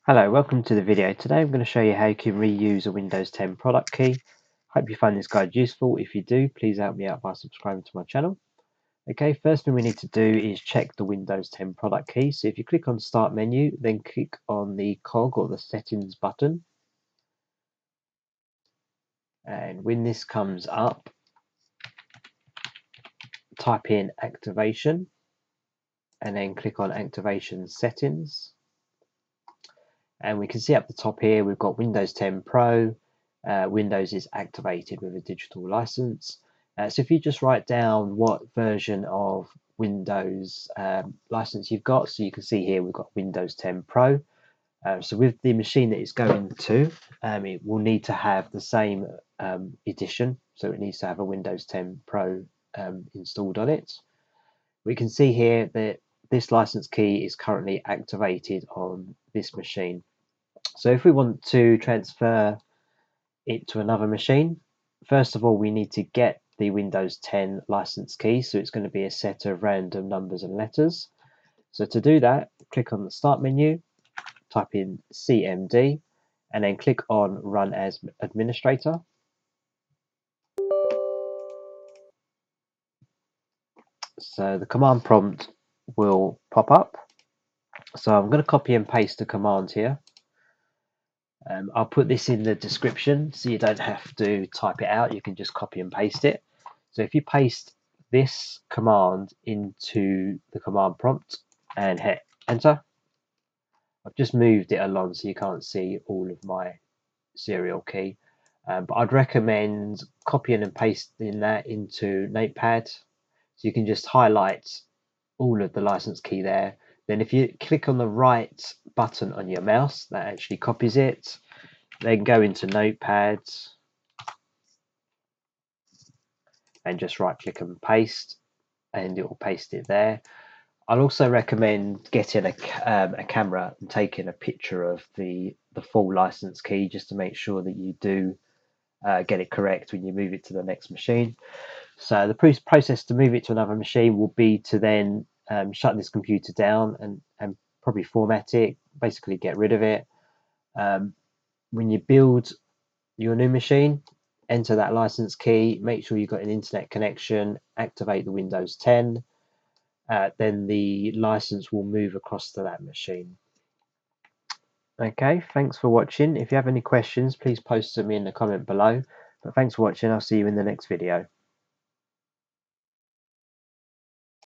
Hello, welcome to the video. Today I'm going to show you how you can reuse a Windows 10 product key. Hope you find this guide useful. If you do, please help me out by subscribing to my channel. Okay, first thing we need to do is check the Windows 10 product key. So if you click on Start menu, then click on the cog or the settings button. And when this comes up, type in activation and then click on activation settings. And we can see up the top here, we've got Windows 10 Pro. Windows is activated with a digital license. So if you just write down what version of Windows license you've got, so you can see here we've got Windows 10 Pro. So with the machine that it's going to, it will need to have the same edition. So it needs to have a Windows 10 Pro installed on it. We can see here that this license key is currently activated on this machine. So if we want to transfer it to another machine, first of all, we need to get the Windows 10 license key. So it's going to be a set of random numbers and letters. So to do that, click on the Start menu, type in CMD, and then click on Run as Administrator. So the command prompt will pop up. So I'm going to copy and paste the command here. I'll put this in the description so you don't have to type it out. You can just copy and paste it. So if you paste this command into the command prompt and hit enter, I've just moved it along so you can't see all of my serial key. But I'd recommend copying and pasting that into Notepad. So you can just highlight all of the license key there. Then if you click on the right button on your mouse, that actually copies it. Then go into Notepad and just right click and paste, and it will paste it there. I'd also recommend getting a camera and taking a picture of the full license key just to make sure that you do get it correct when you move it to the next machine. So the process to move it to another machine will be to then shut this computer down and probably format it, basically get rid of it. When you build your new machine, enter that license key, make sure you've got an internet connection, activate the Windows 10, then the license will move across to that machine. Okay, thanks for watching. If you have any questions, please post them in the comment below. But thanks for watching. I'll see you in the next video.